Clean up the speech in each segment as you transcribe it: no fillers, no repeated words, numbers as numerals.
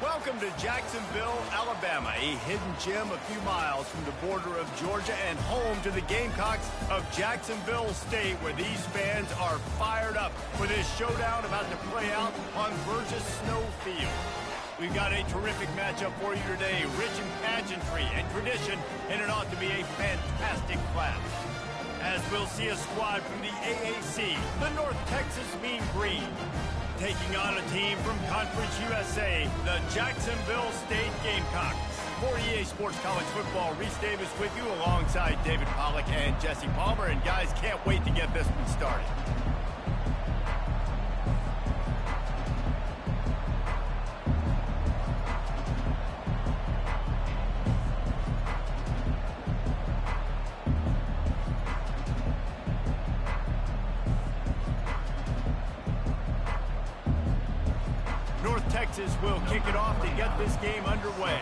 Welcome to Jacksonville, Alabama, a hidden gem a few miles from the border of Georgia and home to the Gamecocks of Jacksonville State, where these fans are fired up for this showdown about to play out on Burgess Snow Field. We've got a terrific matchup for you today, rich in pageantry and tradition, and it ought to be a fantastic clash. As we'll see a squad from the AAC, the North Texas Mean Green, taking on a team from Conference USA, the Jacksonville State Gamecocks. For EA Sports College Football, Reese Davis with you alongside David Pollack and Jesse Palmer. And guys, can't wait to get this one started. Texas will kick it off to get this game underway.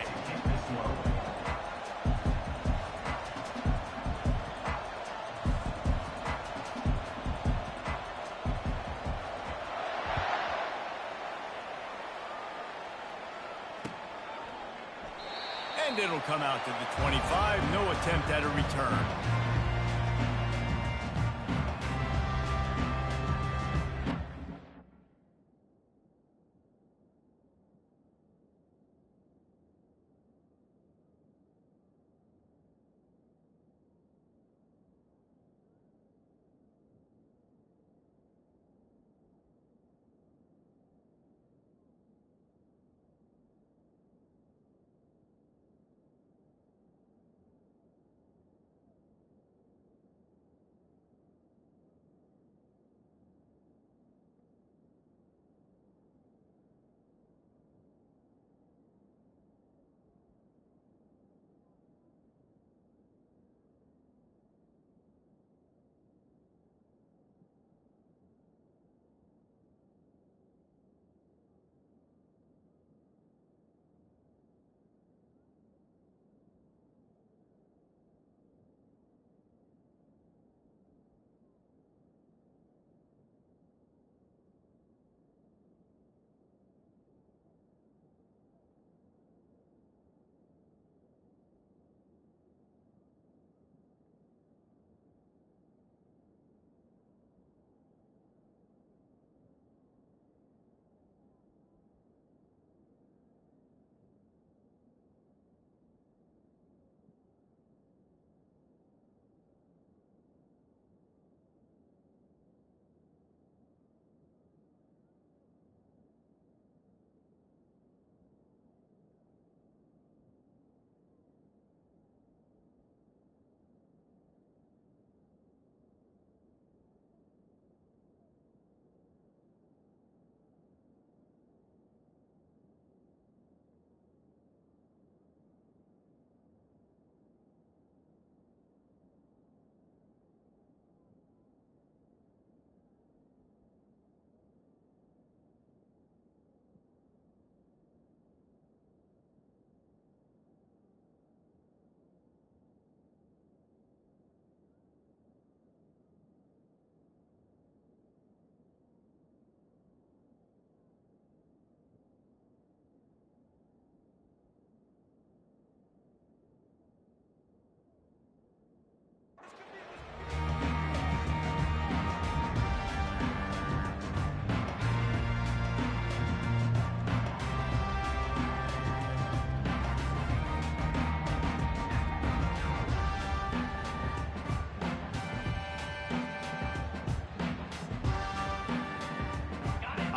And it'll come out to the 25. No attempt at a return.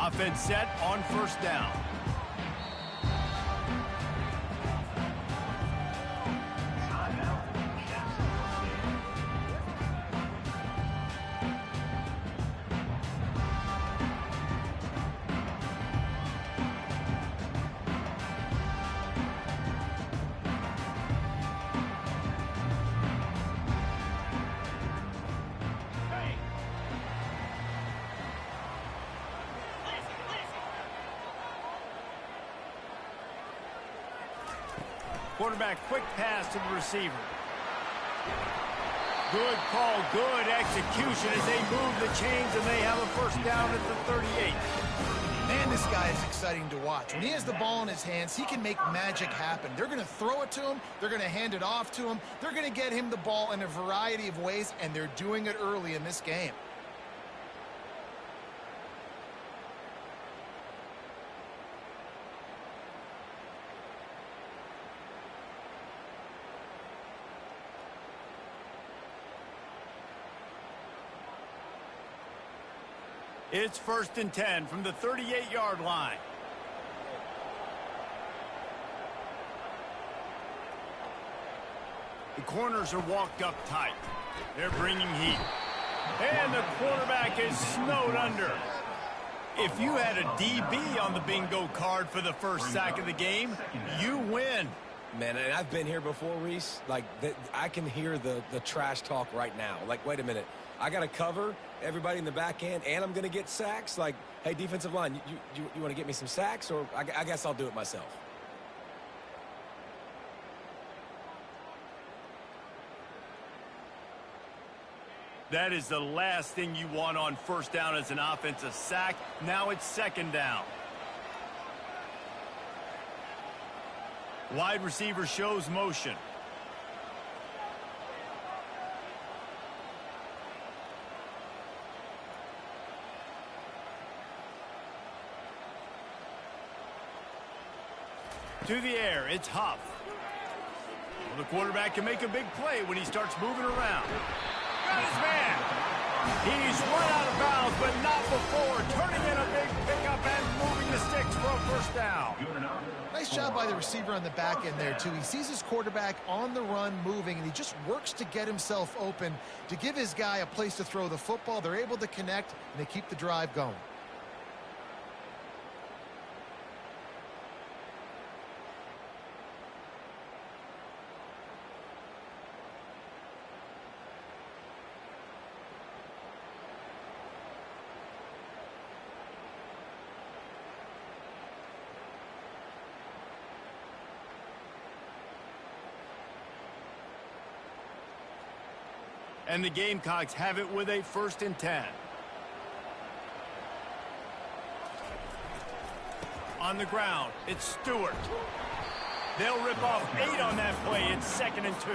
Offense set on first down. Quarterback, quick pass to the receiver. Good call, good execution as they move the chains, and they have a first down at the 38. Man, this this guy is exciting to watch. When he has the ball in his hands, he can make magic happen. They're going to throw it to him. They're going to hand it off to him. They're going to get him the ball in a variety of ways, and they're doing it early in this game. It's 1st and 10 from the 38-yard line. The corners are walked up tight. They're bringing heat. And the quarterback is snowed under. If you had a DB on the bingo card for the first sack of the game, you win. Man, and I've been here before, Reese. Like, I can hear the trash talk right now. Like, wait a minute. I got to cover everybody in the back end, and I'm going to get sacks. Like, hey, defensive line, you want to get me some sacks, or I guess I'll do it myself. That is the last thing you want on 1st down as an offensive sack. Now it's 2nd down. Wide receiver shows motion. To the air, it's Huff. Well, the quarterback can make a big play when he starts moving around. Got his man. He's run out of bounds, but not before turning in a big pickup and moving the sticks for a 1st down. Nice job by the receiver on the back end there, too. He sees his quarterback on the run moving, and he just works to get himself open to give his guy a place to throw the football. They're able to connect, and they keep the drive going. And the Gamecocks have it with a 1st and 10. On the ground, it's Stewart. They'll rip off 8 on that play. It's 2nd and 2.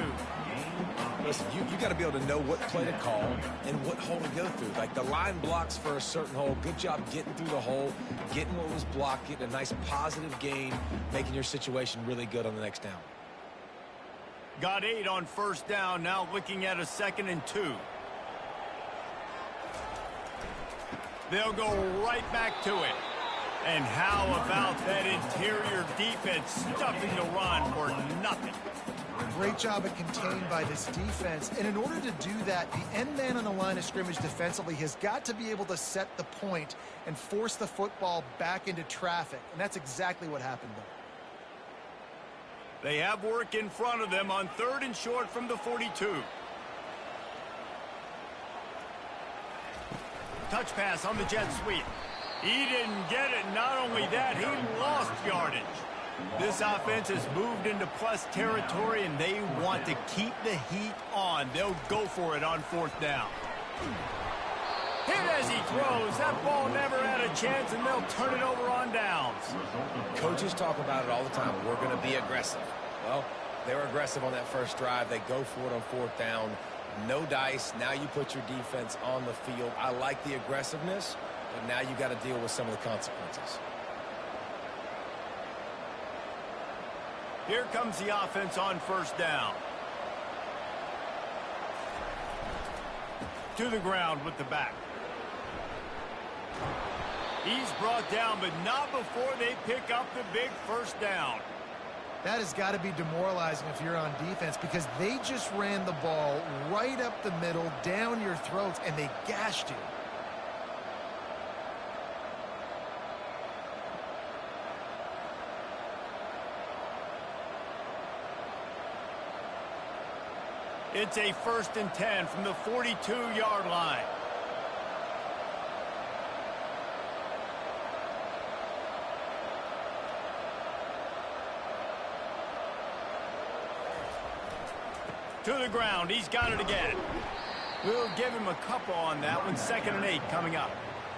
Listen, you got to be able to know what play to call and what hole to go through. Like, the line blocks for a certain hole. Good job getting through the hole, getting what was blocked, getting a nice positive gain, making your situation really good on the next down. Got 8 on 1st down, now looking at a 2nd and 2. They'll go right back to it. And how about that interior defense stuffing the run for nothing? Great job at contained by this defense. And in order to do that, the end man on the line of scrimmage defensively has got to be able to set the point and force the football back into traffic. And that's exactly what happened there. They have work in front of them on 3rd and short from the 42. Touch pass on the jet sweep. He didn't get it. Not only that, he lost yardage. This offense has moved into plus territory, and they want to keep the heat on. They'll go for it on 4th down. Hit as he throws. That ball never had a chance, and they'll turn it over on downs. Coaches talk about it all the time. We're going to be aggressive. Well, they were aggressive on that first drive. They go for it on 4th down. No dice. Now you put your defense on the field. I like the aggressiveness, but now you got to deal with some of the consequences. Here comes the offense on 1st down. To the ground with the back. He's brought down, but not before they pick up the big 1st down. That has got to be demoralizing if you're on defense, because they just ran the ball right up the middle, down your throats, and they gashed you. It's a 1st and 10 from the 42-yard line. To the ground. He's got it again. We'll give him a couple on that one. 2nd and 8 coming up.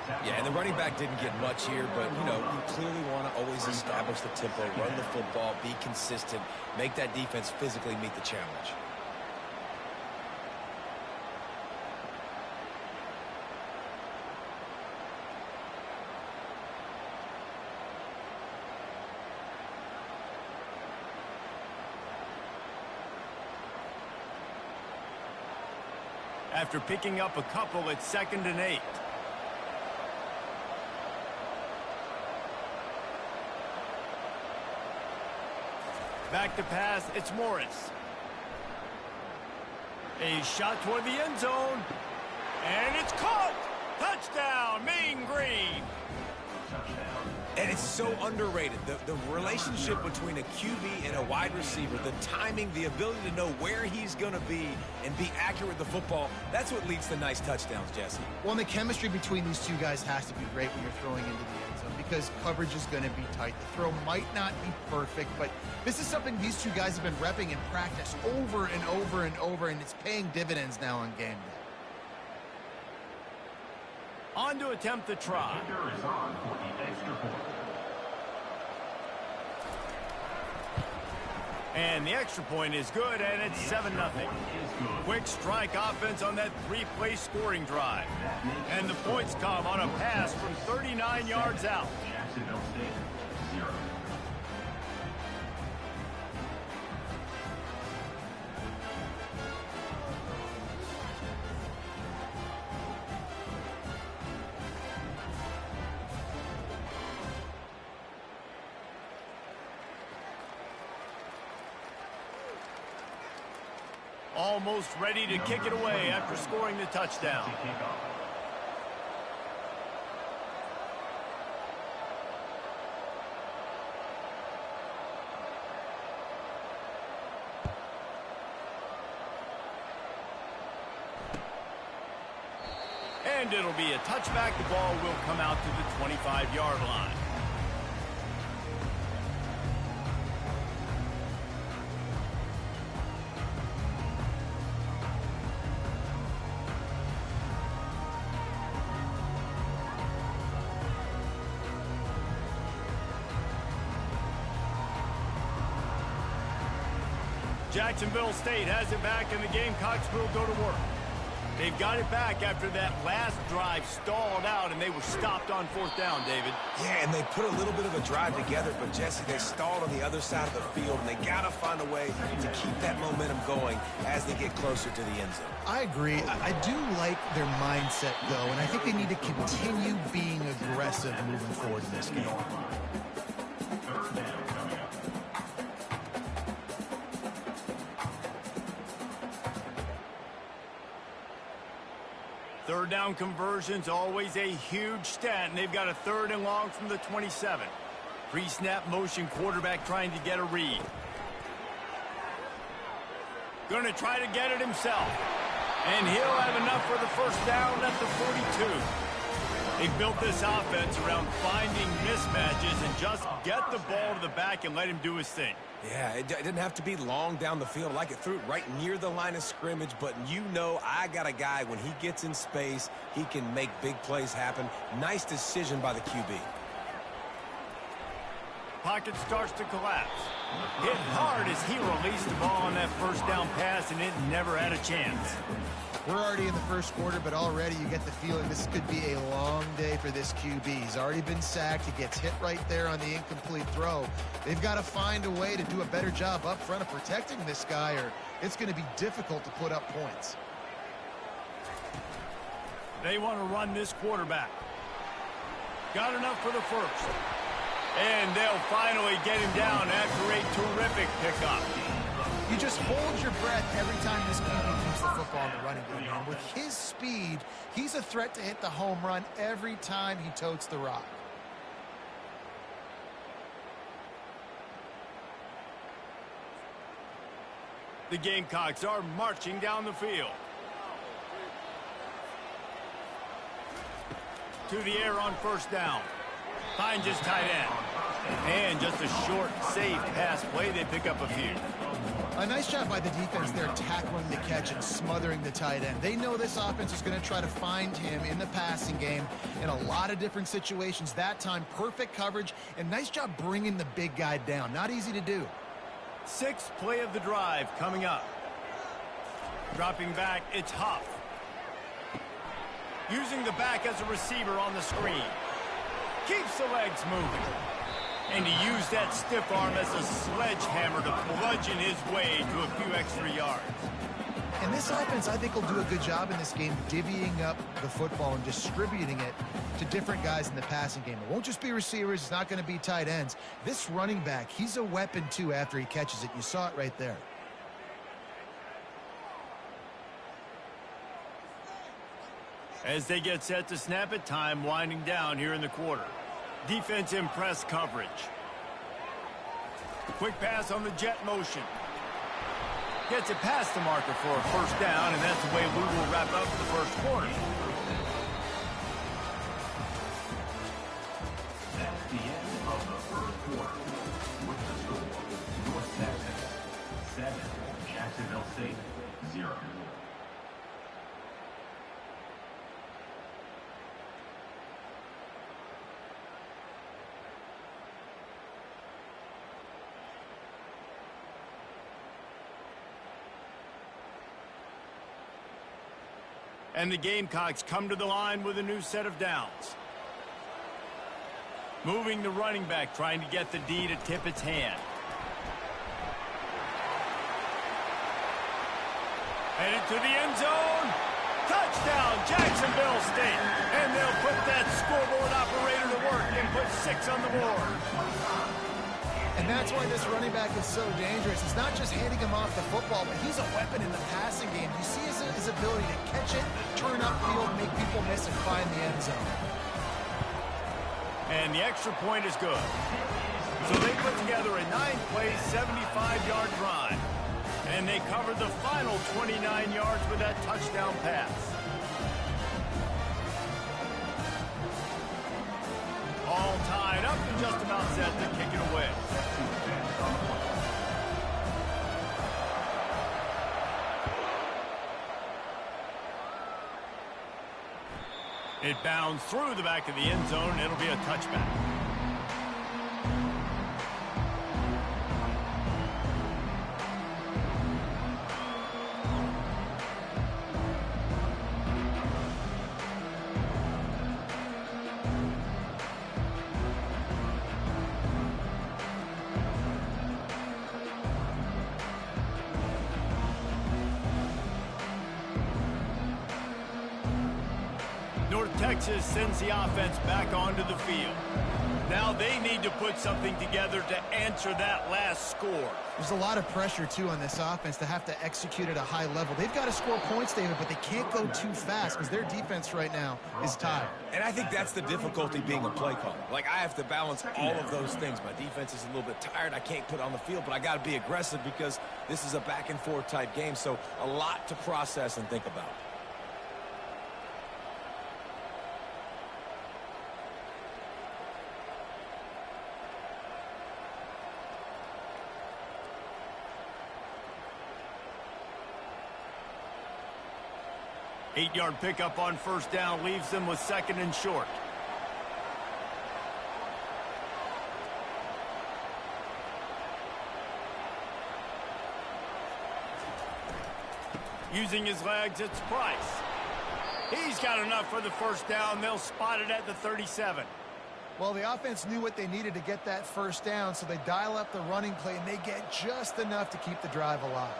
Yeah, and the running back didn't get much here, but, you know, you clearly want to always establish the tempo, run the football, be consistent, make that defense physically meet the challenge. After picking up a couple, it's 2nd and 8. Back to pass, it's Morris. A shot toward the end zone. And it's caught! Touchdown, Mean Green! And it's so underrated. The relationship between a QB and a wide receiver, the timing, the ability to know where he's going to be and be accurate with the football, that's what leads to nice touchdowns, Jesse. Well, and the chemistry between these two guys has to be great when you're throwing into the end zone because coverage is going to be tight. The throw might not be perfect, but this is something these two guys have been repping in practice over and over and over, and it's paying dividends now on game day. On to attempt the try. And the extra point is good, and it's 7-0. Quick strike offense on that 3-play scoring drive. And the points come on a pass from 39 yards out. Almost ready to kick it away after scoring the touchdown. And it'll be a touchback. The ball will come out to the 25-yard line. Jacksonville State has it back, and the Gamecocks will go to work. They've got it back after that last drive stalled out, and they were stopped on 4th down, David. Yeah, and they put a little bit of a drive together, but, Jesse, they stalled on the other side of the field, and they got to find a way to keep that momentum going as they get closer to the end zone. I agree. I do like their mindset, though, and I think they need to continue being aggressive moving forward in this game. Third down conversion's always a huge stat, and they've got a 3rd and long from the 27. Pre-snap motion, quarterback trying to get a read. Going to try to get it himself. And he'll have enough for the 1st down at the 42. They built this offense around finding mismatches and just get the ball to the back and let him do his thing. Yeah, it didn't have to be long down the field. Like it threw it right near the line of scrimmage, but you know I got a guy, when he gets in space, he can make big plays happen. Nice decision by the QB. Pocket starts to collapse. Hit hard as he released the ball on that 1st down pass, and it never had a chance. We're already in the 1st quarter, but already you get the feeling this could be a long day for this QB. He's already been sacked. He gets hit right there on the incomplete throw. They've got to find a way to do a better job up front of protecting this guy, or it's going to be difficult to put up points. They want to run this quarterback. Got enough for the 1st. And they'll finally get him down after a terrific pickup. You just hold your breath every time this QB keeps the football in the running game. And with his speed, he's a threat to hit the home run every time he totes the rock. The Gamecocks are marching down the field. To the air on 1st down. Finds his tight end. And just a short, safe pass play, they pick up a few. A nice job by the defense there tackling the catch and smothering the tight end. They know this offense is going to try to find him in the passing game in a lot of different situations. That time, perfect coverage, and nice job bringing the big guy down. Not easy to do. Sixth play of the drive coming up. Dropping back, it's Huff. Using the back as a receiver on the screen. Keeps the legs moving. And he used that stiff arm as a sledgehammer to bludgeon his way to a few extra yards. And this offense, I think, will do a good job in this game divvying up the football and distributing it to different guys in the passing game. It won't just be receivers. It's not going to be tight ends. This running back, he's a weapon, too, after he catches it. You saw it right there. As they get set to snap it, time winding down here in the quarter. Defense in press coverage. Quick pass on the jet motion. Gets it past the marker for a first down, and that's the way we will wrap up the first quarter. That's the end of the first quarter. With the score, North Texas 7, Jacksonville State 0. And the Gamecocks come to the line with a new set of downs. Moving the running back, trying to get the D to tip its hand. Headed to the end zone. Touchdown, Jacksonville State. And they'll put that scoreboard operator to work and put 6 on the board. And that's why this running back is so dangerous. It's not just handing him off the football, but he's a weapon in the passing game. You see his ability to catch it, turn upfield, make people miss, and find the end zone. And the extra point is good. So they put together a 9-play, 75-yard drive. And they covered the final 29 yards with that touchdown pass. All tied up and just about set to kick it away. It bounds through the back of the end zone, and it'll be a touchback. Texas sends the offense back onto the field. Now they need to put something together to answer that last score. There's a lot of pressure, too, on this offense to have to execute at a high level. They've got to score points, David, but they can't go too fast because their defense right now is tired. And I think that's the difficulty being a play caller. Like, I have to balance all of those things. My defense is a little bit tired. I can't put it on the field, but I got to be aggressive because this is a back-and-forth type game, so a lot to process and think about. Eight-yard pickup on first down leaves them with 2nd and short. Using his legs, it's Price. He's got enough for the first down. They'll spot it at the 37. Well, the offense knew what they needed to get that first down, so they dial up the running play, and they get just enough to keep the drive alive.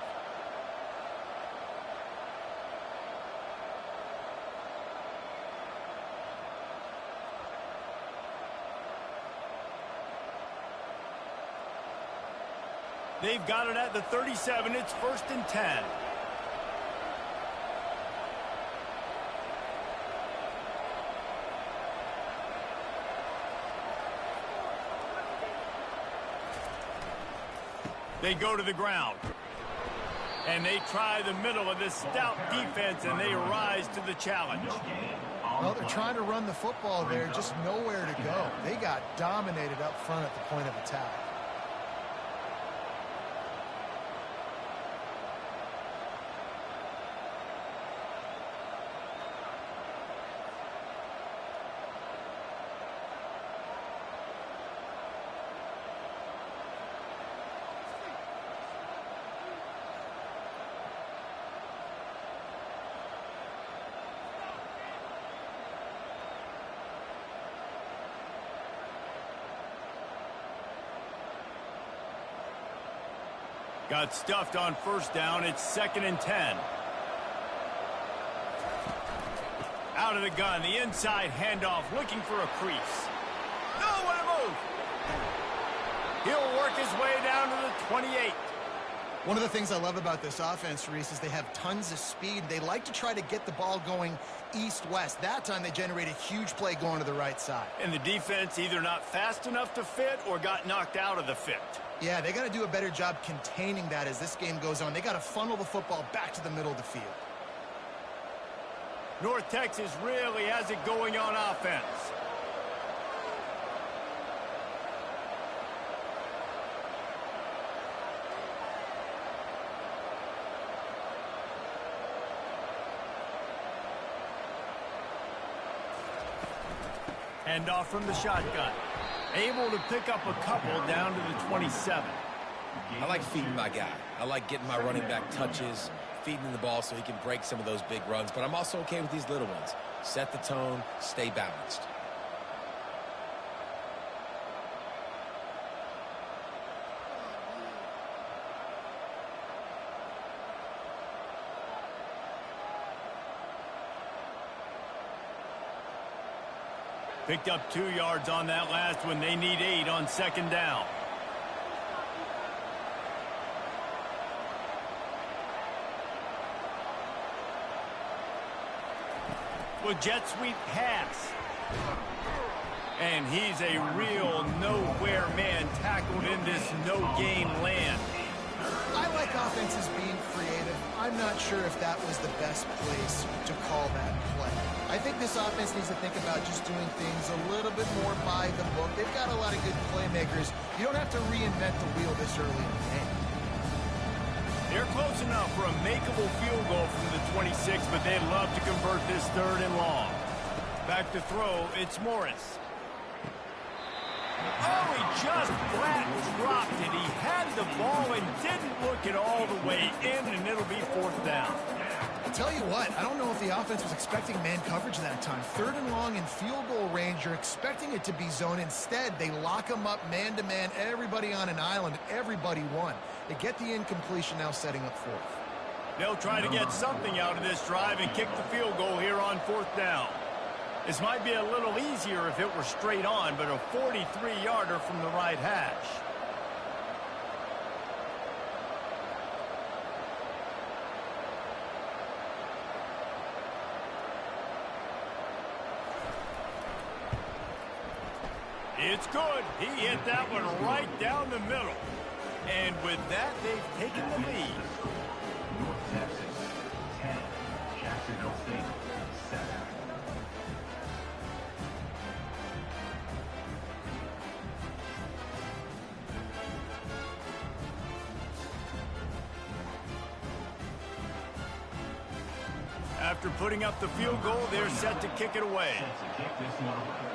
They've got it at the 37. It's 1st and 10. They go to the ground. And they try the middle of this stout defense, and they rise to the challenge. Well, they're trying to run the football there, just nowhere to go. They got dominated up front at the point of attack. Got stuffed on first down. It's 2nd and 10. Out of the gun, the inside handoff, looking for a crease. Nowhere to move. He'll work his way down to the 28. One of the things I love about this offense, Reese, is they have tons of speed. They like to try to get the ball going east-west. That time they generate a huge play going to the right side. And the defense either not fast enough to fit or got knocked out of the fit. Yeah, they got to do a better job containing that as this game goes on. They got to funnel the football back to the middle of the field. North Texas really has it going on offense. Handoff from the shotgun. Able to pick up a couple down to the 27. I like feeding my guy. I like getting my running back touches, feeding him the ball so he can break some of those big runs. But I'm also okay with these little ones. Set the tone, stay balanced. Picked up 2 yards on that last one. They need 8 on 2nd down. With jet sweep pass. And he's a real nowhere man tackled in this no-gain land. I like offenses being creative. I'm not sure if that was the best place to call that play. I think this offense needs to think about just doing things a little bit more by the book. They've got a lot of good playmakers. You don't have to reinvent the wheel this early in the game. They're close enough for a makeable field goal from the 26, but they'd love to convert this 3rd and long. Back to throw, it's Morris. Oh, he just flat dropped it. He had the ball and didn't look it all the way in, and it'll be 4th down. I'll tell you what, I don't know if the offense was expecting man coverage that time. 3rd and long in field goal range, you're expecting it to be zone. Instead, they lock them up man-to-man, everybody on an island, everybody won. They get the incompletion, now setting up 4th. They'll try to get something out of this drive and kick the field goal here on 4th down. This might be a little easier if it were straight on, but a 43-yarder from the right hash. It's good. He hit that one right down the middle. And with that, they've taken the lead. North Texas, 10. Jacksonville State, 7. After putting up the field goal, they're set to kick it away. Set to kick this one away.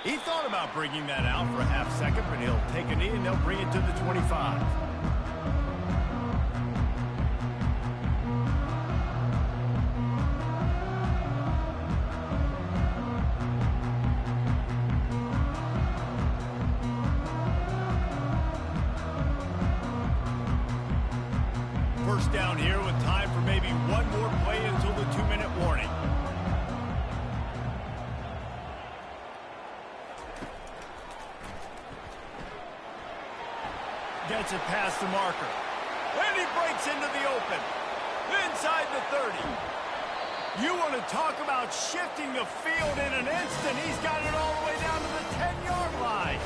He thought about bringing that out for a half second, but he'll take a knee and they'll bring it to the 25. First down here with time for maybe one more play until the 2-minute warning. Gets it past the marker. And he breaks into the open. Inside the 30. You want to talk about shifting the field in an instant. He's got it all the way down to the 10-yard line.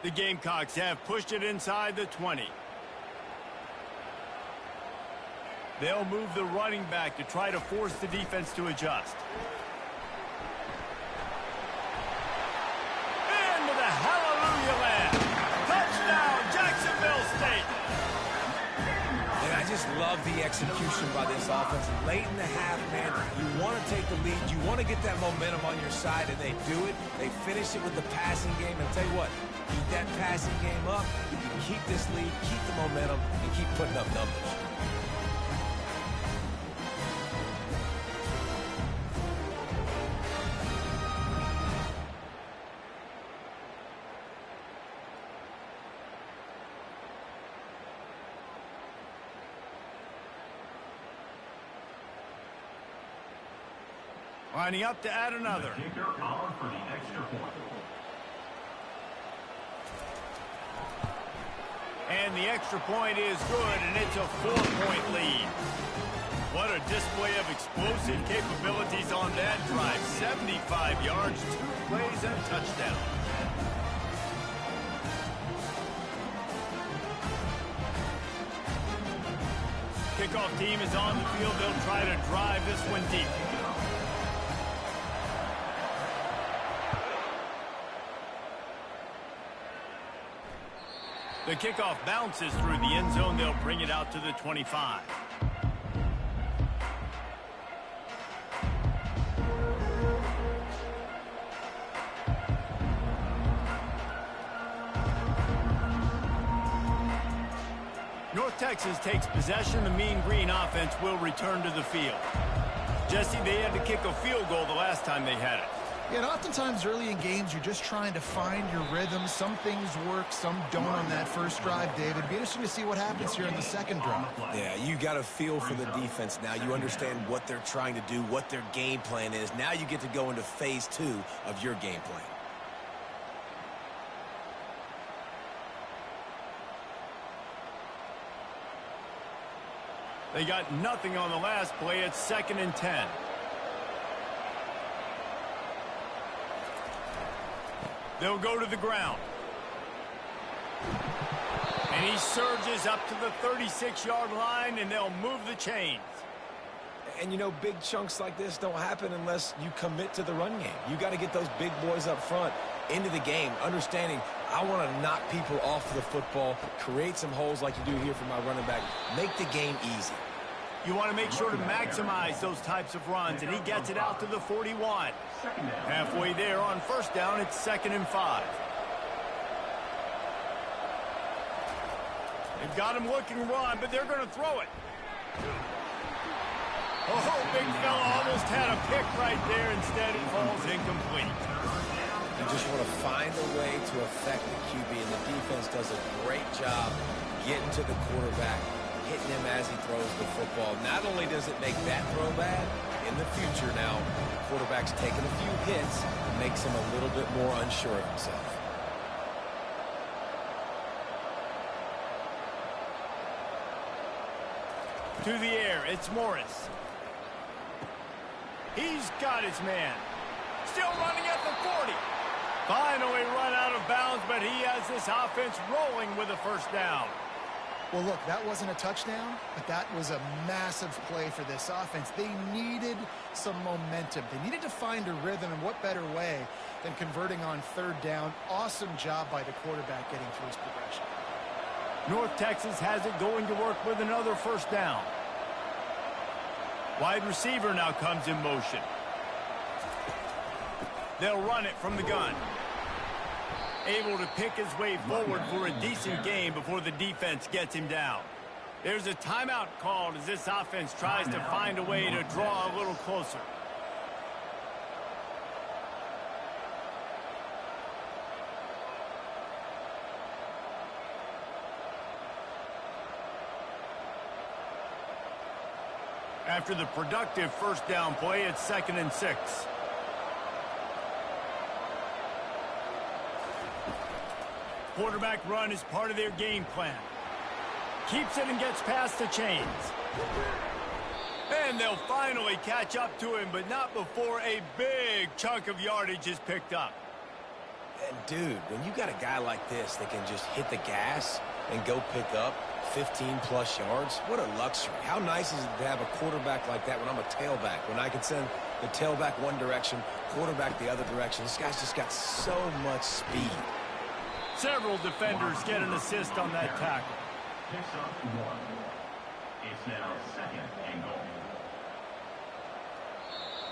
The Gamecocks have pushed it inside the 20. They'll move the running back to try to force the defense to adjust. Into the hallelujah land. Touchdown, Jacksonville State. And I just love the execution by this offense. Late in the half, man, you want to take the lead. You want to get that momentum on your side, and they do it. They finish it with the passing game. And I'll tell you what, keep that passing game up. You can keep this lead, keep the momentum, and keep putting up numbers. Lining up to add another. The kicker on for the extra point. And the extra point is good, and it's a 4-point lead. What a display of explosive capabilities on that drive. 75 yards, 2 plays, and a touchdown. Kickoff team is on the field. They'll try to drive this one deep. The kickoff bounces through the end zone. They'll bring it out to the 25. North Texas takes possession. The Mean Green offense will return to the field. Jesse, they had to kick a field goal the last time they had it. Yeah, and oftentimes early in games, you're just trying to find your rhythm. Some things work, some don't on that first drive, David. It'd be interesting to see what happens here in the second drive. Yeah, you got a feel for the defense now. You understand what they're trying to do, what their game plan is. Now you get to go into phase 2 of your game plan. They got nothing on the last play. It's 2nd and 10. They'll go to the ground. And he surges up to the 36-yard line, and they'll move the chains. And, you know, big chunks like this don't happen unless you commit to the run game. You got to get those big boys up front into the game, understanding I want to knock people off the football, create some holes like you do here for my running back, make the game easy. You want to make sure to maximize those types of runs, and he gets it out to the 41. Halfway there on first down, it's 2nd and 5. They've got him looking run, but they're going to throw it. Oh, big fella almost had a pick right there. Instead, it falls incomplete. You just want to find a way to affect the QB, and the defense does a great job getting to the quarterback, hitting him as he throws the football. Not only does it make that throw bad, in the future now, the quarterback's taking a few hits, makes him a little bit more unsure of himself. To the air, it's Morris. He's got his man. Still running at the 40. Finally run out of bounds, but he has this offense rolling with a first down. Well, look, that wasn't a touchdown, but that was a massive play for this offense. They needed some momentum. They needed to find a rhythm, and what better way than converting on 3rd down. Awesome job by the quarterback getting through his progression. North Texas has it going to work with another first down. Wide receiver now comes in motion. They'll run it from the gun. Able to pick his way forward for a decent game before the defense gets him down. There's a timeout called as this offense tries to find a way to draw a little closer. After the productive first down play, it's 2nd and 6. Quarterback run is part of their game plan. Keeps it and gets past the chains. And they'll finally catch up to him, but not before a big chunk of yardage is picked up. And dude, when you got a guy like this that can just hit the gas and go pick up 15-plus yards, what a luxury. How nice is it to have a quarterback like that when I'm a tailback, when I can send the tailback one direction, quarterback the other direction. This guy's just got so much speed. Several defenders get an assist on that tackle. Picks up 1. It's now 2nd and goal.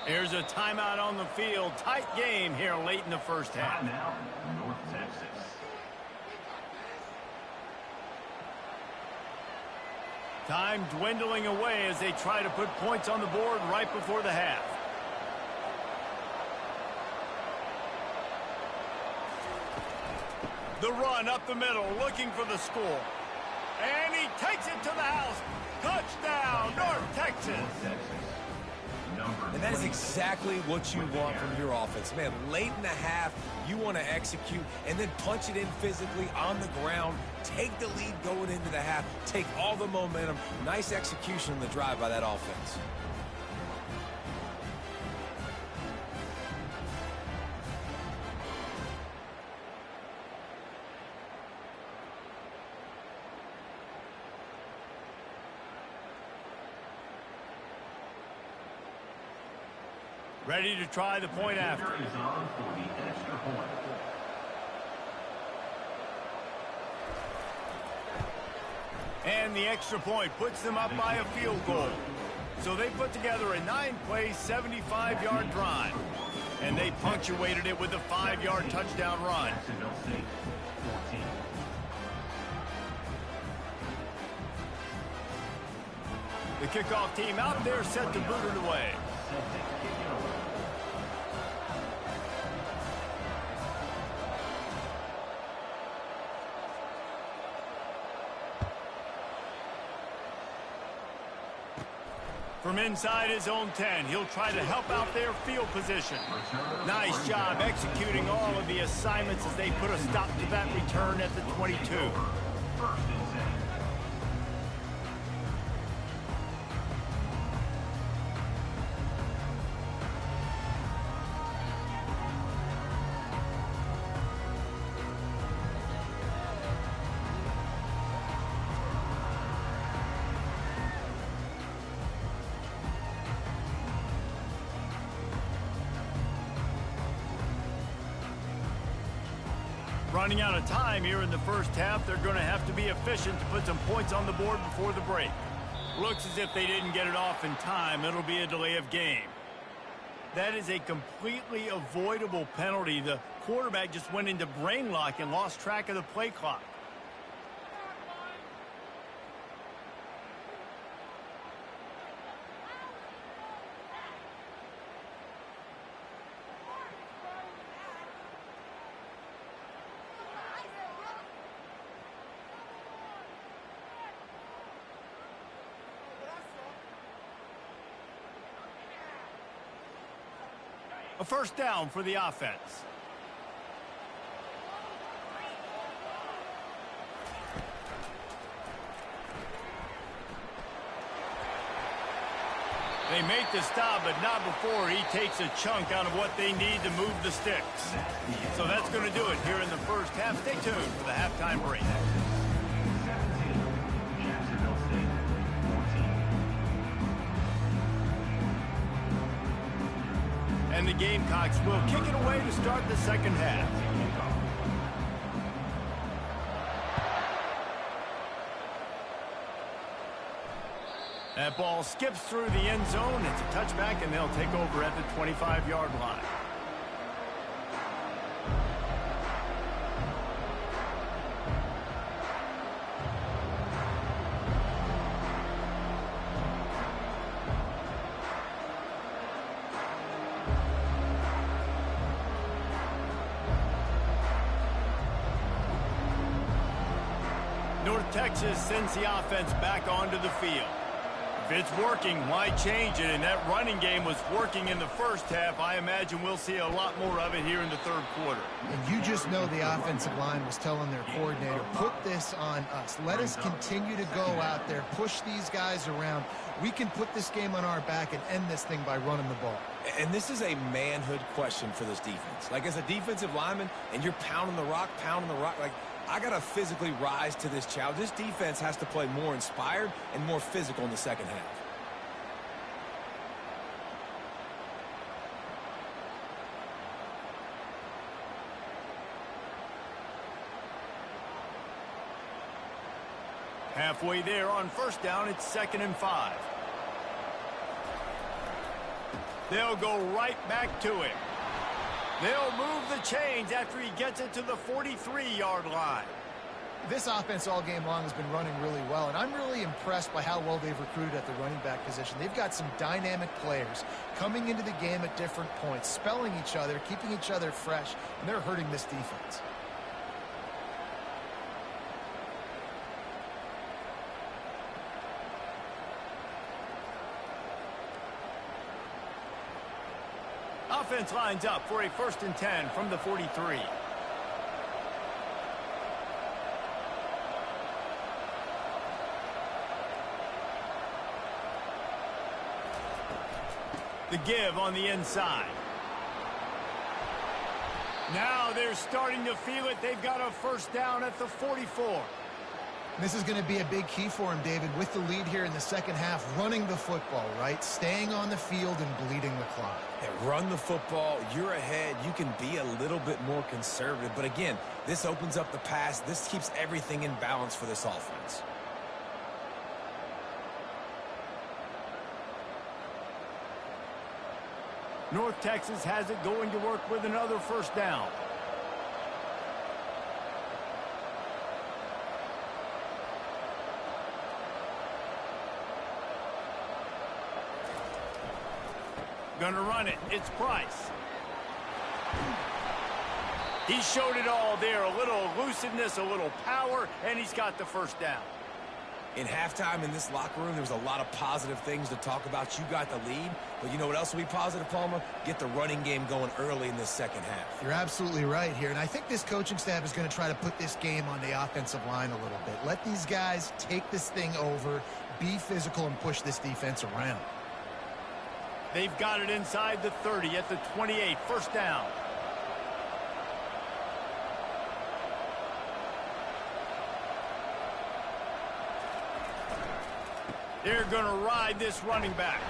Here's a timeout on the field. Tight game here late in the first half. Timeout, North Texas. Time dwindling away as they try to put points on the board right before the half. The run up the middle, looking for the score. And he takes it to the house. Touchdown, North Texas. And that is exactly what you want from your offense. Man, late in the half, you want to execute and then punch it in physically on the ground. Take the lead going into the half. Take all the momentum. Nice execution on the drive by that offense. Ready to try the point after. Is on for the extra point. And the extra point puts them up by a field goal. So they put together a 9-play, 75-yard drive. And they punctuated it with a 5-yard touchdown run. Jacksonville State, 14. The kickoff team out there set to boot it away. From inside his own 10, he'll try to help out their field position. Nice job executing all of the assignments as they put a stop to that return at the 22. First and 10. Running out of time here in the first half, they're going to have to be efficient to put some points on the board before the break. Looks as if they didn't get it off in time. It'll be a delay of game. That is a completely avoidable penalty. The quarterback just went into brain lock and lost track of the play clock. A first down for the offense. They make the stop, but not before he takes a chunk out of what they need to move the sticks. So that's going to do it here in the first half. Stay tuned for the halftime break. 17. Jacksonville State, 14. And the Gamecocks will kick it away to start the second half. That ball skips through the end zone. It's a touchback, and they'll take over at the 25-yard line. North Texas sends the offense back onto the field. If it's working, why change it? And that running game was working in the first half. I imagine we'll see a lot more of it here in the third quarter. And you just know the offensive line was telling their coordinator, put this on us. Let us continue to go out there, push these guys around. We can put this game on our back and end this thing by running the ball. And this is a manhood question for this defense. Like, as a defensive lineman, and you're pounding the rock, like, I got to physically rise to this challenge. This defense has to play more inspired and more physical in the second half. Halfway there on first down, it's 2nd and 5. They'll go right back to him. They'll move the chains after he gets it to the 43-yard line. This offense all game long has been running really well, and I'm really impressed by how well they've recruited at the running back position. They've got some dynamic players coming into the game at different points, spelling each other, keeping each other fresh, and they're hurting this defense. Offense lines up for a 1st and 10 from the 43. The give on the inside. Now they're starting to feel it. They've got a 1st down at the 44. This is going to be a big key for him, David, with the lead here in the second half, running the football, right? Staying on the field and bleeding the clock. Yeah, run the football. You're ahead. You can be a little bit more conservative. But again, this opens up the pass. This keeps everything in balance for this offense. North Texas has it going to work with another 1st down. Gonna run it. It's Price. He showed it all there. A little elusiveness, a little power, and he's got the 1st down. In halftime in this locker room, there was a lot of positive things to talk about. You got the lead, but you know what else will be positive, Palmer? Get the running game going early in this second half. You're absolutely right here, and I think this coaching staff is going to try to put this game on the offensive line a little bit. Let these guys take this thing over, be physical, and push this defense around. They've got it inside the 30 at the 28, 1st down. They're going to ride this running back.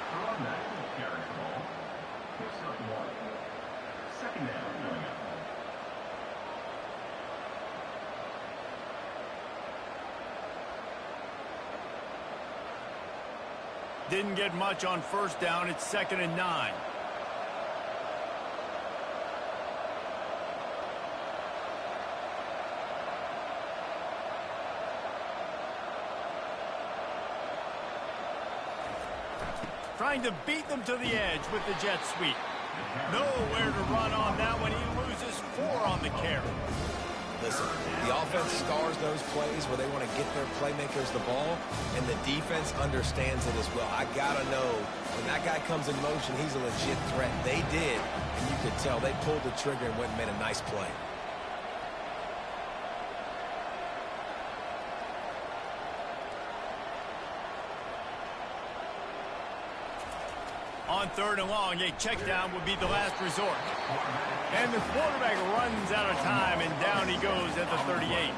The run back carries the ball. Picks up 1. 2nd down coming up. Didn't get much on 1st down. It's 2nd and 9. Trying to beat them to the edge with the jet sweep. Nowhere to run on that one. He loses 4 on the carry. Listen, the offense stars those plays where they want to get their playmakers the ball, and the defense understands it as well. I got to know, when that guy comes in motion, he's a legit threat. They did, and you could tell they pulled the trigger and went and made a nice play. On 3rd and long, a check down would be the last resort. And the quarterback runs out of time, and down he goes at the 38.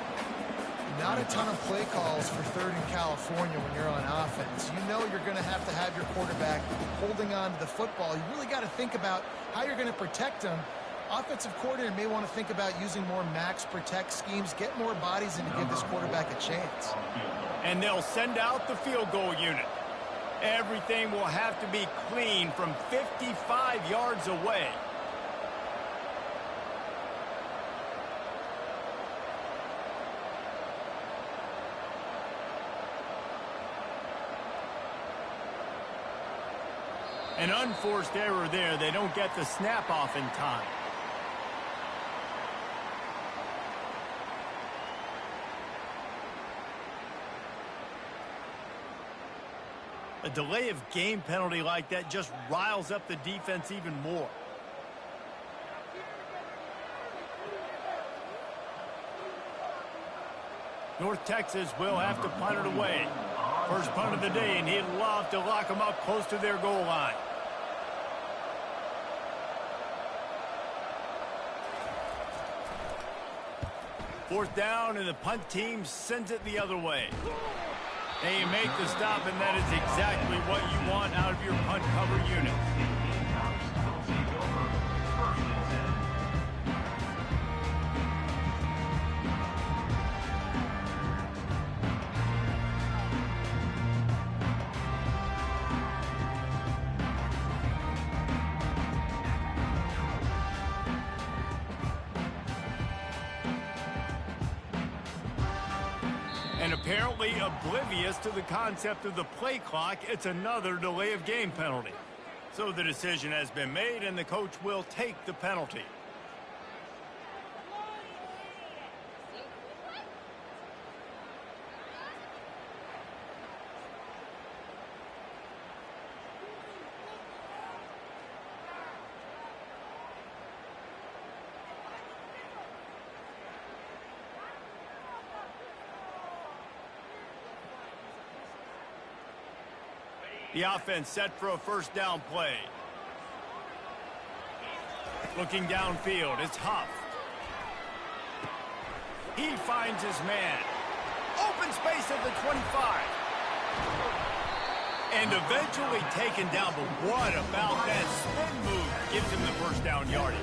Not a ton of play calls for 3rd in California when you're on offense. You know you're going to have your quarterback holding on to the football. You really got to think about how you're going to protect him. Offensive coordinator may want to think about using more max protect schemes, get more bodies in to give this quarterback a chance. And they'll send out the field goal unit. Everything will have to be clean from 55 yards away. An unforced error there. They don't get the snap off in time. A delay of game penalty like that just riles up the defense even more. North Texas will have to punt it away. First punt of the day, and he'd love to lock them up close to their goal line. Fourth down, and the punt team sends it the other way. They make the stop, and that is exactly what you want out of your punt cover unit. And apparently oblivious to the concept of the play clock, it's another delay of game penalty. So the decision has been made, and the coach will take the penalty. The offense set for a first down play. Looking downfield, it's Huff. He finds his man. Open space at the 25. And eventually taken down, but what about that spin move? Gives him the first down yardage.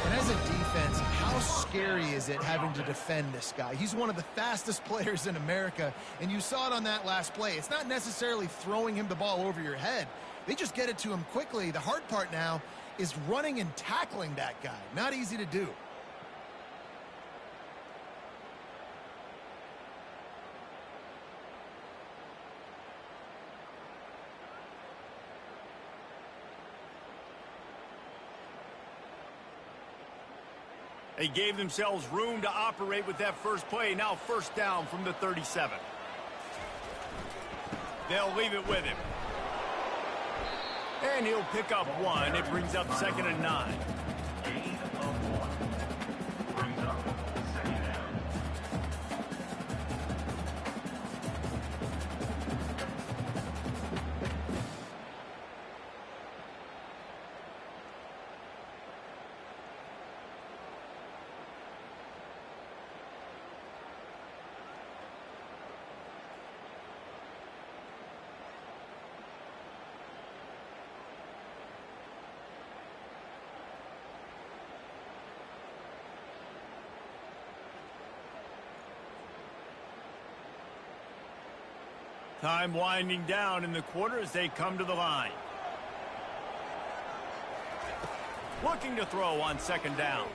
And as a defense, how scary is it having to defend this guy? He's one of the fastest players in America, and you saw it on that last play. It's not necessarily throwing him the ball over your head. They just get it to him quickly. The hard part now is running and tackling that guy. Not easy to do. They gave themselves room to operate with that first play. Now first down from the 37. They'll leave it with him. And he'll pick up one. It brings up 2nd and 9. Gain of 1. Brings up 2nd down. Time winding down in the quarter as they come to the line. Looking to throw on 2nd down.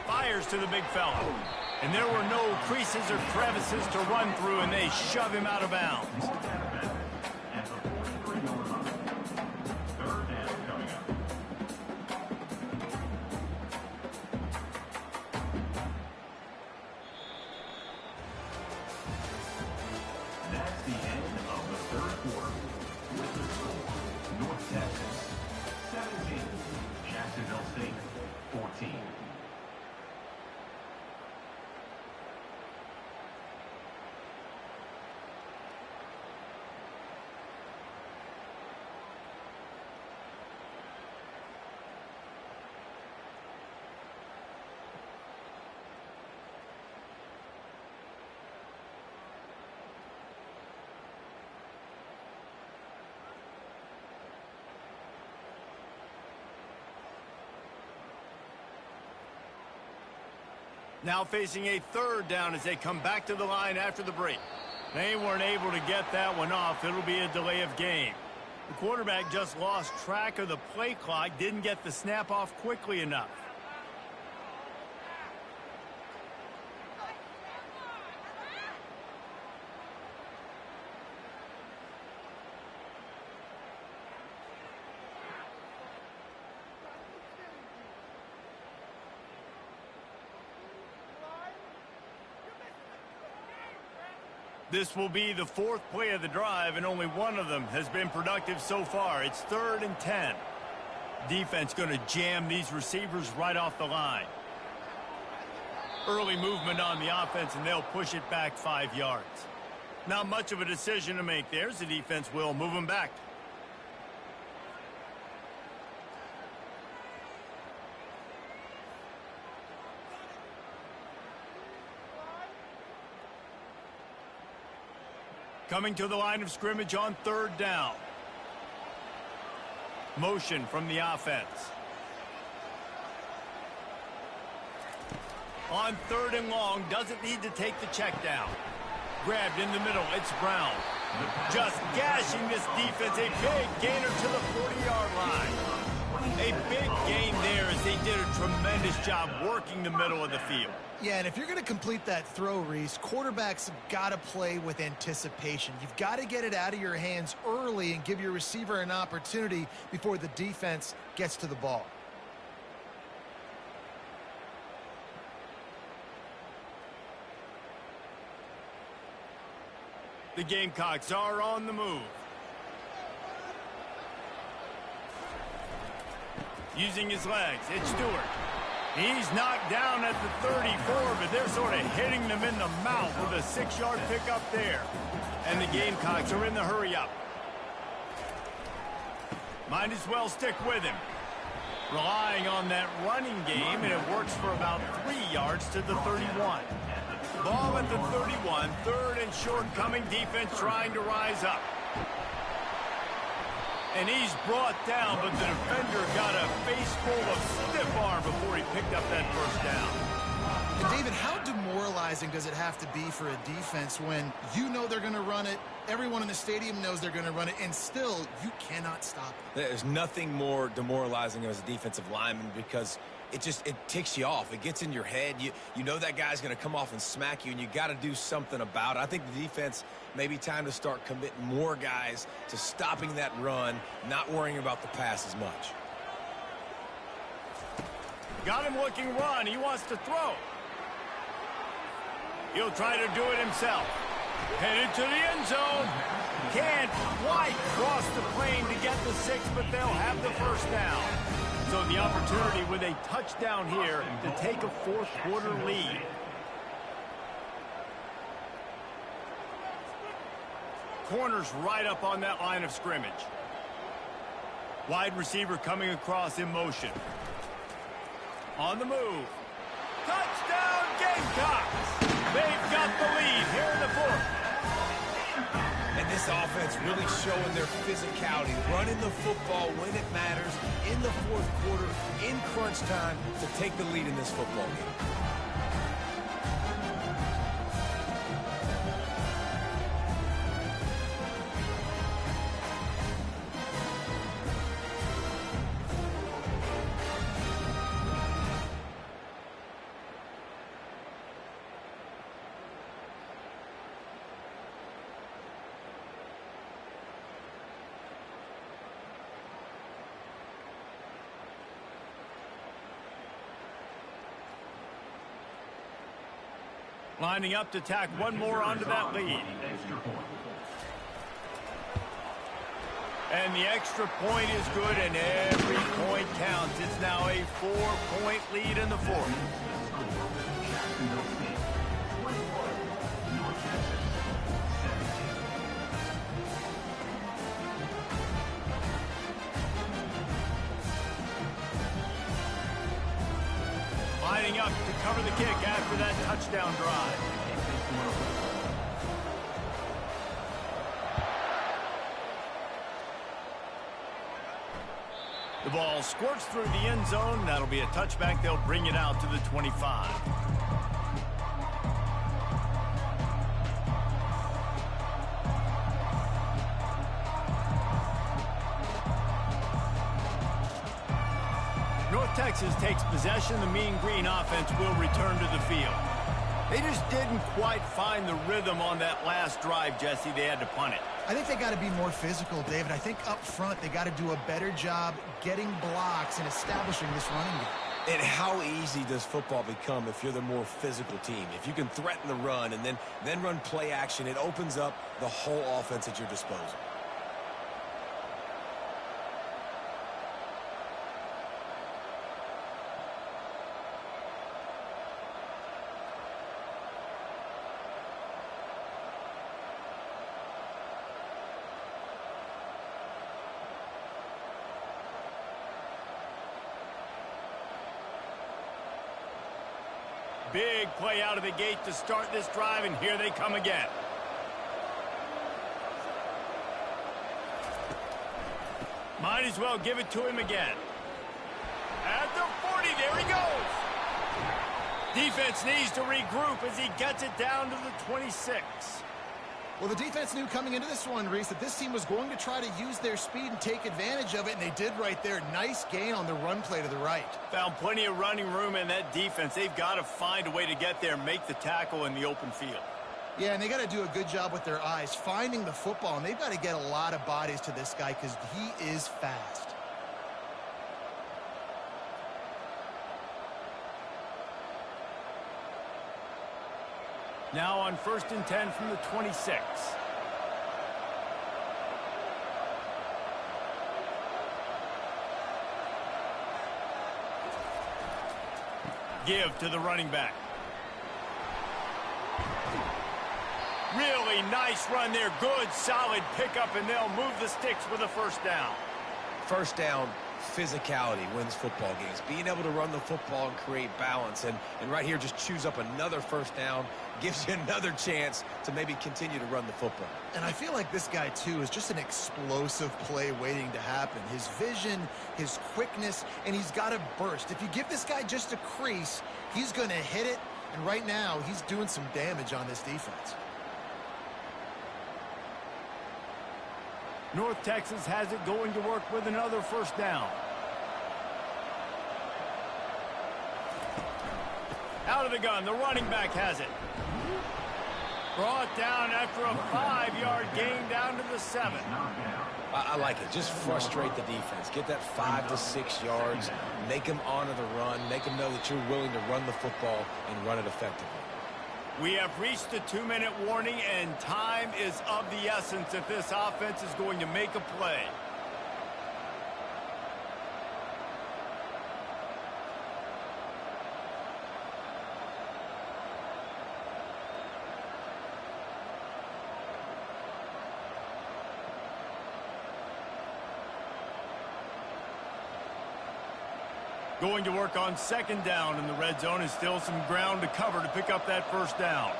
Fires to the big fella. And there were no creases or crevices to run through, and they shove him out of bounds. At the 43-yard line. 3rd down coming up. That's the end of the 3rd quarter. With the score, North Texas 17, Jacksonville State 14. Now facing a 3rd down as they come back to the line after the break. They weren't able to get that one off. It'll be a delay of game. The quarterback just lost track of the play clock, didn't get the snap off quickly enough. This will be the fourth play of the drive, and only one of them has been productive so far. It's 3rd and 10. Defense going to jam these receivers right off the line. Early movement on the offense, and they'll push it back 5 yards. Not much of a decision to make there, so the defense will move them back. Coming to the line of scrimmage on 3rd down. Motion from the offense. On 3rd and long, doesn't need to take the check down. Grabbed in the middle, it's Brown. Just gashing this defense, a big gainer to the 40-yard line. A big gain there as they did a tremendous job working the middle of the field. Yeah, and if you're going to complete that throw, Reese, quarterbacks got to play with anticipation. You've got to get it out of your hands early and give your receiver an opportunity before the defense gets to the ball. The Gamecocks are on the move. Using his legs, it's Stewart. He's knocked down at the 34, but they're sort of hitting them in the mouth with a 6-yard pickup there. And the Gamecocks are in the hurry-up. Might as well stick with him. Relying on that running game, and it works for about 3 yards to the 31. Ball at the 31, 3rd and short coming, defense trying to rise up. And he's brought down, but the defender got a face full of stiff arm before he picked up that first down. And David, how demoralizing does it have to be for a defense when you know they're going to run it, everyone in the stadium knows they're going to run it, and still you cannot stop it? There's nothing more demoralizing as a defensive lineman because it ticks you off. It gets in your head. You know that guy's going to come off and smack you, and you got to do something about it. I think the defense may be time to start committing more guys to stopping that run, not worrying about the pass as much. Got him looking run. He wants to throw. He'll try to do it himself. Headed to the end zone. Can't quite cross the plane to get the 6, but they'll have the first down. So the opportunity with a touchdown here to take a 4th quarter lead. Corners right up on that line of scrimmage. Wide receiver coming across in motion. On the move. Touchdown Gamecocks! They've got the lead here in the 4th. And this offense really showing their physicality, running the football when it matters, in the 4th quarter, in crunch time, to take the lead in this football game. Lining up to tack one more onto that lead. And the extra point is good, and every point counts. It's now a 4-point lead in the 4th. Lining up to cover the kick after that touchdown drive. The ball squirts through the end zone. That'll be a touchback. They'll bring it out to the 25. North Texas takes possession. The Mean Green offense will return to the field. They just didn't quite find the rhythm on that last drive, Jesse. They had to punt it. I think they got to be more physical, David. I think up front they got to do a better job getting blocks and establishing this running game. And how easy does football become if you're the more physical team? If you can threaten the run and then run play action, it opens up the whole offense at your disposal. Big play out of the gate to start this drive, and here they come again. Might as well give it to him again. At the 40, there he goes. Defense needs to regroup as he gets it down to the 26. Well, the defense knew coming into this one, Reese, that this team was going to try to use their speed and take advantage of it, and they did right there. Nice gain on the run play to the right. Found plenty of running room in that defense. They've got to find a way to get there and make the tackle in the open field. Yeah, and they got to do a good job with their eyes, finding the football, and they've got to get a lot of bodies to this guy because he is fast. Now on 1st and 10 from the 26. Give to the running back. Really nice run there. Good, solid pickup, and they'll move the sticks with a first down. First down, physicality wins football games. Being able to run the football and create balance. And right here, just choose up another first down, gives you another chance to maybe continue to run the football. And I feel like this guy, too, is just an explosive play waiting to happen. His vision, his quickness, and he's got to burst. If you give this guy just a crease, he's going to hit it. And right now, he's doing some damage on this defense. North Texas has it going to work with another first down. Out of the gun, the running back has it. Brought down after a 5-yard gain down to the 7. I like it. Just frustrate the defense. Get that 5 to 6 yards. Make them honor the run. Make them know that you're willing to run the football and run it effectively. We have reached the 2-minute warning, and time is of the essence if this offense is going to make a play. Going to work on 2nd down in the red zone, and still some ground to cover to pick up that first down.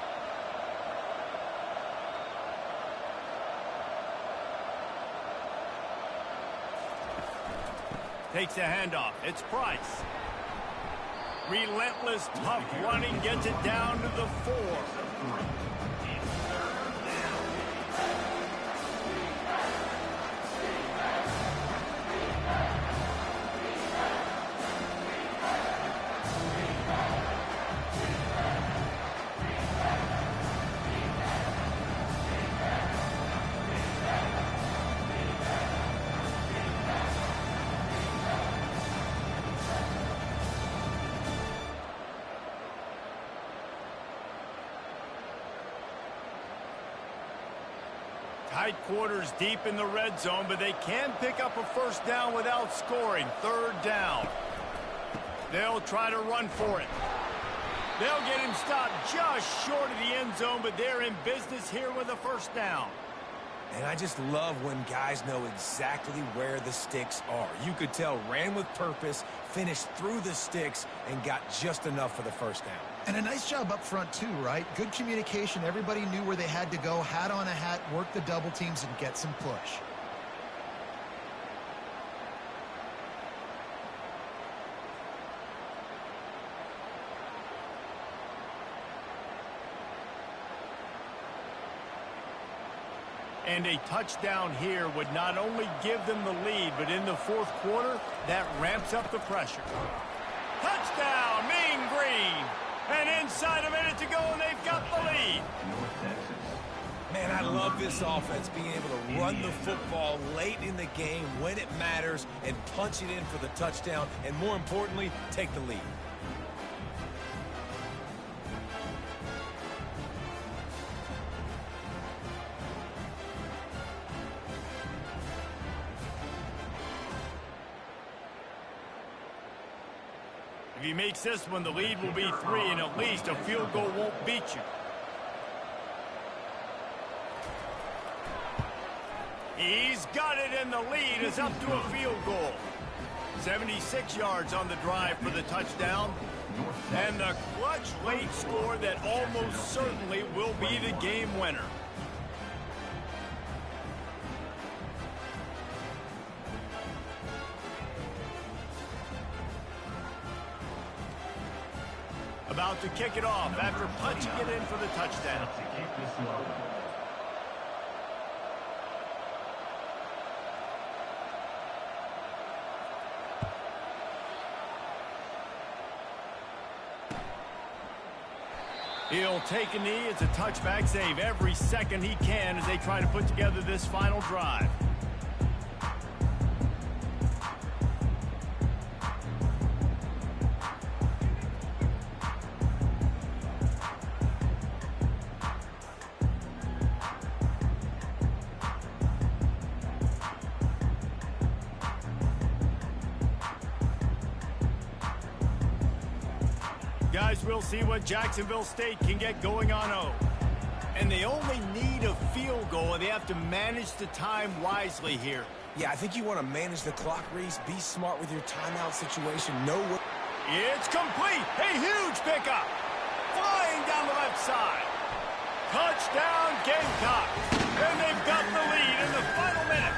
Takes a handoff. It's Price. Relentless, tough running, gets it down to the 4. Tight quarters deep in the red zone, but they can pick up a first down without scoring. 3rd down. They'll try to run for it. They'll get him stopped just short of the end zone, but they're in business here with a first down. And I just love when guys know exactly where the sticks are. You could tell ran with purpose, finished through the sticks, and got just enough for the first down. And a nice job up front, too, right? Good communication. Everybody knew where they had to go, hat on a hat, work the double teams, and get some push. And a touchdown here would not only give them the lead, but in the 4th quarter, that ramps up the pressure. Touchdown, Mean Green! And inside a minute to go, and they've got the lead. Man, I love this offense, being able to run the football late in the game when it matters and punch it in for the touchdown, and more importantly, take the lead. If he makes this one, the lead will be 3, and at least a field goal won't beat you. He's got it, and the lead is up to a field goal. 76 yards on the drive for the touchdown. And the clutch late score that almost certainly will be the game winner. About to kick it off after punching it in for the touchdown. He'll take a knee. It's a touchback save every second he can as they try to put together this final drive. Guys, we'll see what Jacksonville State can get going on O. And they only need a field goal, and they have to manage the time wisely here. Yeah, I think you want to manage the clock, Reese. Be smart with your timeout situation. Know what... It's complete. A huge pickup. Flying down the left side. Touchdown, Gamecocks. And they've got the lead in the final minute.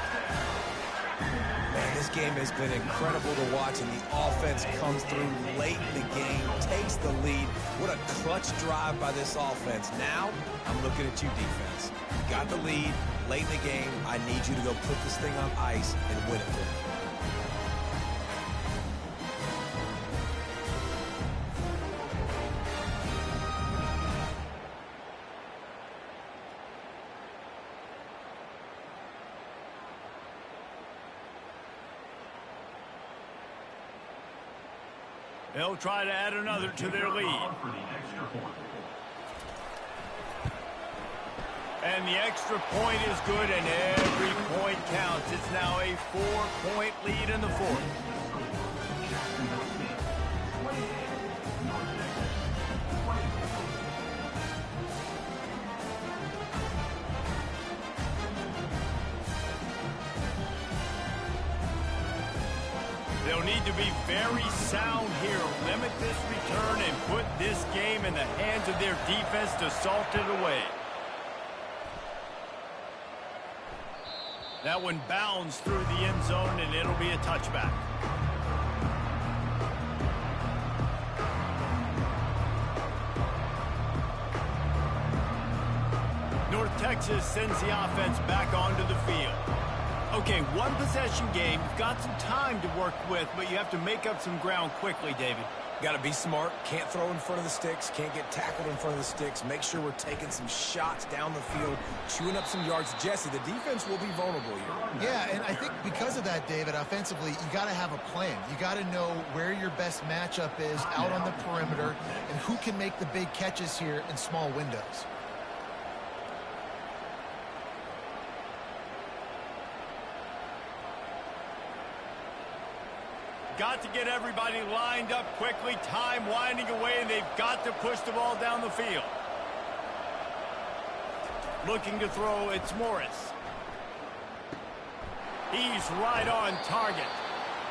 Man, this game has been incredible to watch, and the offense comes through late in the game, takes the lead. What a clutch drive by this offense. Now, I'm looking at you, defense. You got the lead late in the game. I need you to go put this thing on ice and win it for me. They'll try to add another to their lead. And the extra point is good, and every point counts. It's now a 4-point lead in the fourth. They'll need to be very sound here, limit this return, and put this game in the hands of their defense to salt it away. That one bounds through the end zone, and it'll be a touchback. North Texas sends the offense back onto the field. Okay, one possession game. You've got some time to work with, but you have to make up some ground quickly, David. Got to be smart. Can't throw in front of the sticks. Can't get tackled in front of the sticks. Make sure we're taking some shots down the field, chewing up some yards. Jesse, the defense will be vulnerable here. Yeah, and I think because of that, David, offensively, you got to have a plan. You got to know where your best matchup is out on the perimeter and who can make the big catches here in small windows. Got to get everybody lined up quickly, time winding away, and they've got to push the ball down the field. Looking to throw, it's Morris. He's right on target.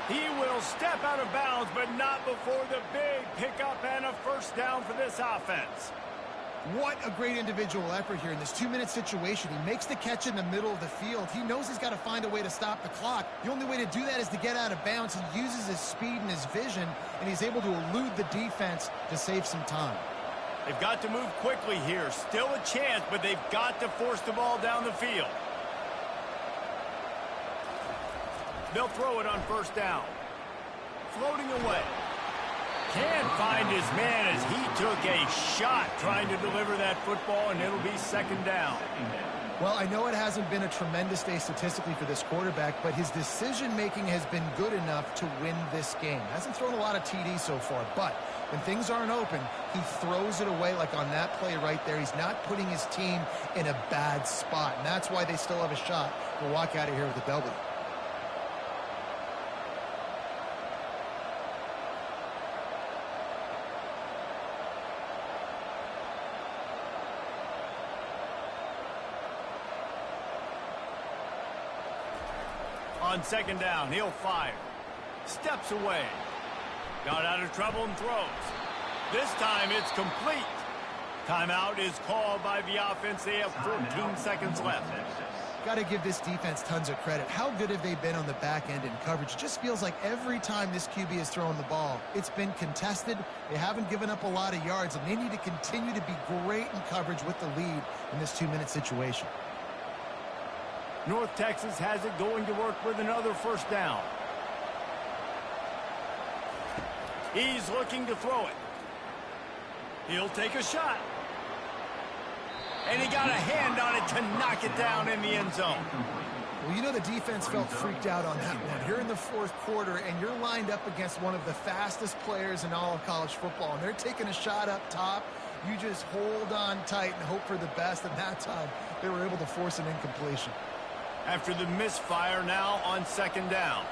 He will step out of bounds, but not before the big pickup and a first down for this offense. What a great individual effort here in this 2-minute situation. He makes the catch in the middle of the field. He knows he's got to find a way to stop the clock. The only way to do that is to get out of bounds. He uses his speed and his vision, and he's able to elude the defense to save some time. They've got to move quickly here. Still a chance, but they've got to force the ball down the field. They'll throw it on first down. Floating away. Can't find his man as he took a shot trying to deliver that football, and it'll be second down. Well, I know it hasn't been a tremendous day statistically for this quarterback, but his decision-making has been good enough to win this game. Hasn't thrown a lot of TDs so far, but when things aren't open, he throws it away like on that play right there. He's not putting his team in a bad spot, and that's why they still have a shot to walk out of here with a W. On second down, he'll fire. Steps away. Got out of trouble and throws. This time it's complete. Timeout is called by the offense. They have 14 seconds left. Got to give this defense tons of credit. How good have they been on the back end in coverage? It just feels like every time this QB has thrown the ball, it's been contested. They haven't given up a lot of yards, and they need to continue to be great in coverage with the lead in this 2-minute situation. North Texas has it going to work with another first down. He's looking to throw it. He'll take a shot. And he got a hand on it to knock it down in the end zone. Well, you know the defense felt freaked out on that one. You're in the fourth quarter, and you're lined up against one of the fastest players in all of college football, and they're taking a shot up top. You just hold on tight and hope for the best, and that time they were able to force an incompletion. After the misfire, now on second down.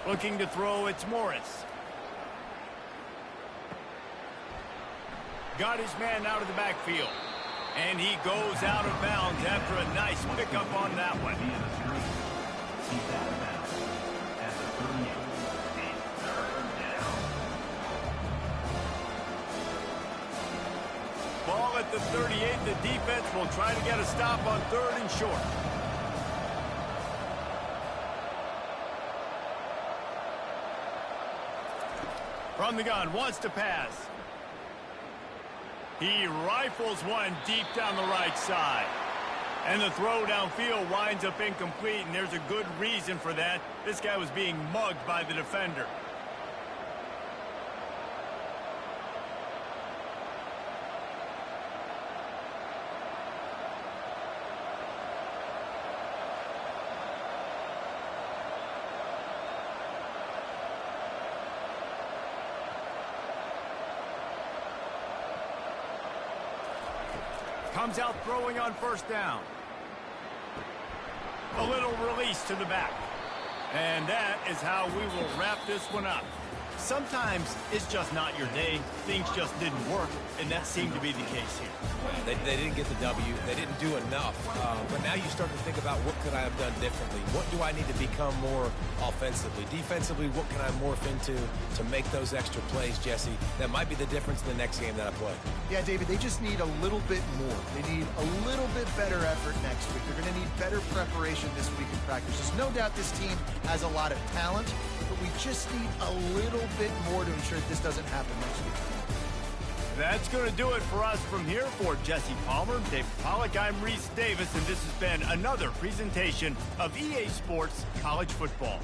Looking to throw, it's Morris. Got his man out of the backfield. And he goes out of bounds after a nice pickup on that one. Ball at the 38. The defense will try to get a stop on third and short. From the gun, wants to pass. He rifles one deep down the right side. And the throw downfield winds up incomplete, and there's a good reason for that. This guy was being mugged by the defender. Comes out throwing on first down. A little release to the back. And that is how we will wrap this one up. Sometimes it's just not your day. Things just didn't work, and that seemed to be the case here. They didn't get the W. They didn't do enough. But now you start to think about what could I have done differently? What do I need to become more offensively? Defensively, what can I morph into to make those extra plays, Jesse? That might be the difference in the next game that I play. Yeah, David, they just need a little bit more. They need a little bit better effort next week. They're going to need better preparation this week in practice. There's no doubt this team has a lot of talent, but we just need a little bit more to ensure that this doesn't happen next week. That's going to do it for us from here. For Jesse Palmer, Dave Pollack, I'm Reese Davis, and this has been another presentation of EA Sports College Football.